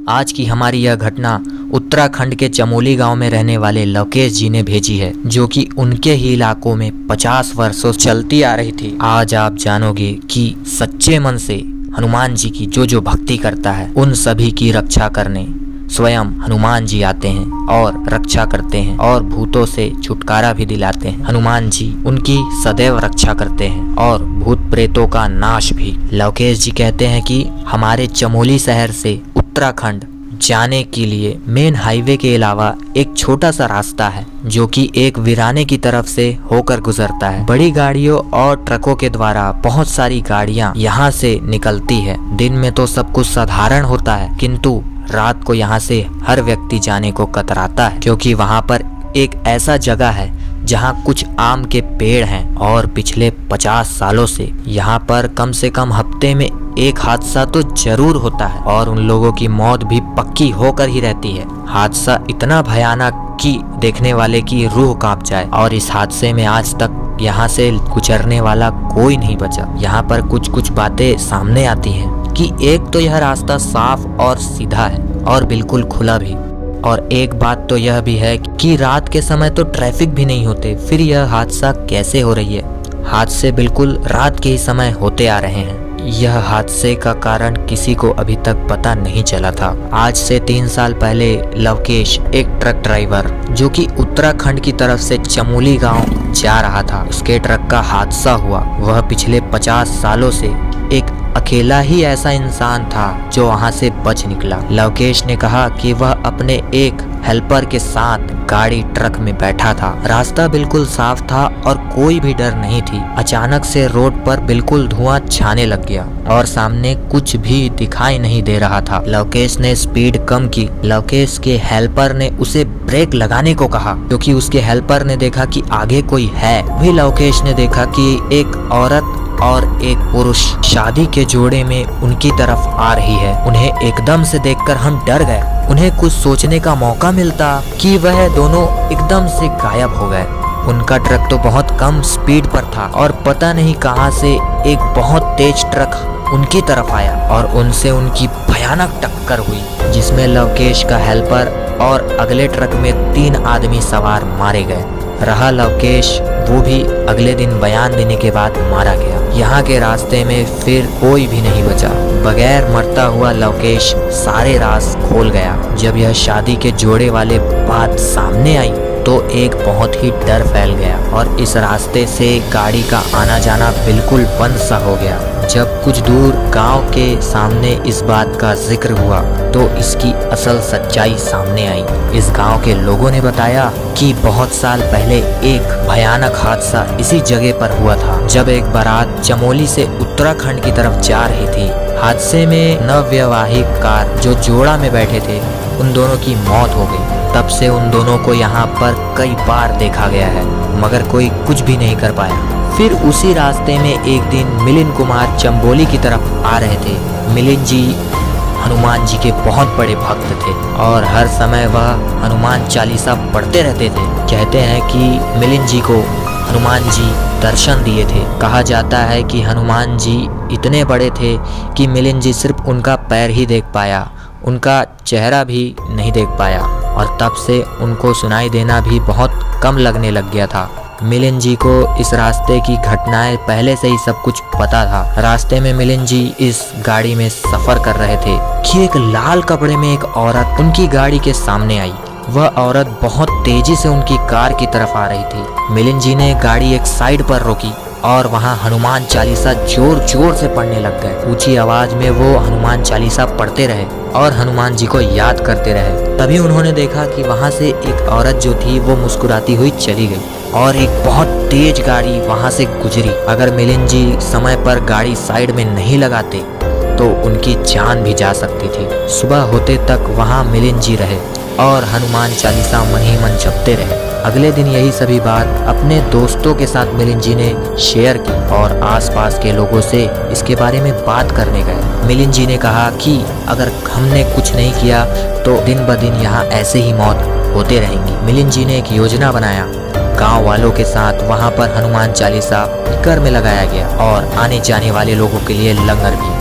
आज की हमारी यह घटना उत्तराखंड के चमोली गांव में रहने वाले लवकेश जी ने भेजी है, जो कि उनके ही इलाकों में 50 वर्षों चलती आ रही थी। आज आप जानोगे कि सच्चे मन से हनुमान जी की जो भक्ति करता है, उन सभी की रक्षा करने स्वयं हनुमान जी आते हैं और रक्षा करते हैं और भूतों से छुटकारा भी दिलाते हैं। हनुमान जी उनकी सदैव रक्षा करते हैं और भूत प्रेतों का नाश भी। लवकेश जी कहते हैं कि हमारे चमोली शहर से उत्तराखंड जाने के लिए मेन हाईवे के अलावा एक छोटा सा रास्ता है, जो कि एक वीराने की तरफ से होकर गुजरता है। बड़ी गाड़ियों और ट्रकों के द्वारा बहुत सारी गाड़ियां यहाँ से निकलती है। दिन में तो सब कुछ साधारण होता है, किंतु रात को यहाँ से हर व्यक्ति जाने को कतराता है, क्योंकि वहाँ पर एक ऐसा जगह है जहाँ कुछ आम के पेड़ हैं और पिछले 50 सालों से यहाँ पर कम से कम हफ्ते में एक हादसा तो जरूर होता है और उन लोगों की मौत भी पक्की होकर ही रहती है। हादसा इतना भयानक कि देखने वाले की रूह कांप जाए, और इस हादसे में आज तक यहाँ से गुजरने वाला कोई नहीं बचा। यहाँ पर कुछ बातें सामने आती हैं कि एक तो यह रास्ता साफ और सीधा है और बिल्कुल खुला भी, और एक बात तो यह भी है कि रात के समय तो ट्रैफिक भी नहीं होते। फिर यह हादसा कैसे हो रही है? हादसे बिल्कुल रात के ही समय होते आ रहे हैं। यह हादसे का कारण किसी को अभी तक पता नहीं चला था। आज से 3 साल पहले लवकेश एक ट्रक ड्राइवर, जो कि उत्तराखंड की तरफ से चमोली गांव जा रहा था, उसके ट्रक का हादसा हुआ। वह पिछले 50 सालों से एक अकेला ही ऐसा इंसान था जो वहां से बच निकला। लवकेश ने कहा कि वह अपने एक हेल्पर के साथ गाड़ी ट्रक में बैठा था। रास्ता बिल्कुल साफ था और कोई भी डर नहीं थी। अचानक से रोड पर बिल्कुल धुआं छाने लग गया और सामने कुछ भी दिखाई नहीं दे रहा था। लवकेश ने स्पीड कम की। लवकेश के हेल्पर ने उसे ब्रेक लगाने को कहा, क्योंकि उसके हेल्पर ने देखा कि आगे कोई है। वही लवकेश ने देखा कि एक औरत और एक पुरुष शादी के जोड़े में उनकी तरफ आ रही है। उन्हें एकदम से देखकर हम डर गए। उन्हें कुछ सोचने का मौका मिलता कि वह दोनों एकदम से गायब हो गए। उनका ट्रक तो बहुत कम स्पीड पर था और पता नहीं कहां से एक बहुत तेज ट्रक उनकी तरफ आया और उनसे उनकी भयानक टक्कर हुई, जिसमें लवकेश का हेल्पर और अगले ट्रक में 3 आदमी सवार मारे गए। रहा लवकेश, वो भी अगले दिन बयान देने के बाद मारा गया। यहाँ के रास्ते में फिर कोई भी नहीं बचा। बगैर मरता हुआ लवकेश सारे राज खोल गया। जब यह शादी के जोड़े वाले बात सामने आई तो एक बहुत ही डर फैल गया और इस रास्ते से गाड़ी का आना जाना बिल्कुल बंद सा हो गया। जब कुछ दूर गांव के सामने इस बात का जिक्र हुआ तो इसकी असल सच्चाई सामने आई। इस गांव के लोगों ने बताया कि बहुत साल पहले एक भयानक हादसा इसी जगह पर हुआ था, जब एक बारात चमोली से उत्तराखंड की तरफ जा रही थी। हादसे में नवविवाहित कार जो जोड़ा में बैठे थे, उन दोनों की मौत हो गई। तब से उन दोनों को यहाँ पर कई बार देखा गया है, मगर कोई कुछ भी नहीं कर पाया। फिर उसी रास्ते में एक दिन मिलिंद कुमार चंबोली की तरफ आ रहे थे। मिलिंद जी हनुमान जी के बहुत बड़े भक्त थे और हर समय वह हनुमान चालीसा पढ़ते रहते थे। कहते हैं कि मिलिंद जी को हनुमान जी दर्शन दिए थे। कहा जाता है कि हनुमान जी इतने बड़े थे कि मिलिंद जी सिर्फ उनका पैर ही देख पाया, उनका चेहरा भी नहीं देख पाया, और तब से उनको सुनाई देना भी बहुत कम लगने लग गया था। मिलिंद जी को इस रास्ते की घटनाएं पहले से ही सब कुछ पता था। रास्ते में मिलिंद जी इस गाड़ी में सफर कर रहे थे कि एक लाल कपड़े में एक औरत उनकी गाड़ी के सामने आई। वह औरत बहुत तेजी से उनकी कार की तरफ आ रही थी। मिलिंद जी ने गाड़ी एक साइड पर रोकी और वहां हनुमान चालीसा जोर जोर से पढ़ने लग गए। ऊंची आवाज में वो हनुमान चालीसा पढ़ते रहे और हनुमान जी को याद करते रहे। तभी उन्होंने देखा कि वहां से एक औरत जो थी वो मुस्कुराती हुई चली गई और एक बहुत तेज गाड़ी वहां से गुजरी। अगर मिलिंद जी समय पर गाड़ी साइड में नहीं लगाते तो उनकी जान भी जा सकती थी। सुबह होते तक वहां मिलिंद जी रहे और हनुमान चालीसा मन ही मन जपते रहे। अगले दिन यही सभी बात अपने दोस्तों के साथ मिलिंद जी ने शेयर की और आसपास के लोगों से इसके बारे में बात करने गए। मिलिंद जी ने कहा कि अगर हमने कुछ नहीं किया तो दिन ब दिन यहाँ ऐसे ही मौत होते रहेंगी। मिलिंद जी ने एक योजना बनाया। गांव वालों के साथ वहां पर हनुमान चालीसा स्पीकर में लगाया गया और आने जाने वाले लोगों के लिए लंगर भी।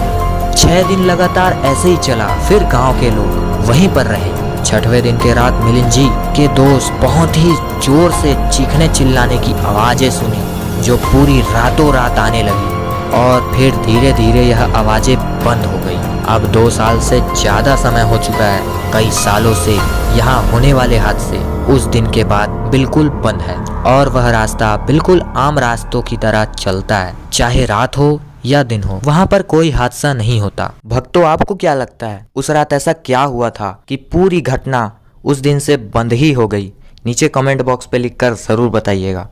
6 दिन लगातार ऐसे ही चला। फिर गांव के लोग वहीं पर रहे। 6वें दिन के रात मिलिंद जी के दोस्त बहुत ही जोर से चीखने चिल्लाने की आवाजें सुनी जो पूरी रातों रात आने लगी और फिर धीरे धीरे यह आवाजें बंद हो गई। अब 2 साल से ज्यादा समय हो चुका है। कई सालों से यहाँ होने वाले हादसे उस दिन के बाद बिल्कुल बंद है और वह रास्ता बिल्कुल आम रास्तों की तरह चलता है, चाहे रात हो या दिन हो। वहाँ पर कोई हादसा नहीं होता। भक्तों, आपको क्या लगता है उस रात ऐसा क्या हुआ था कि पूरी घटना उस दिन से बंद ही हो गई? नीचे कमेंट बॉक्स पे लिखकर जरूर बताइएगा।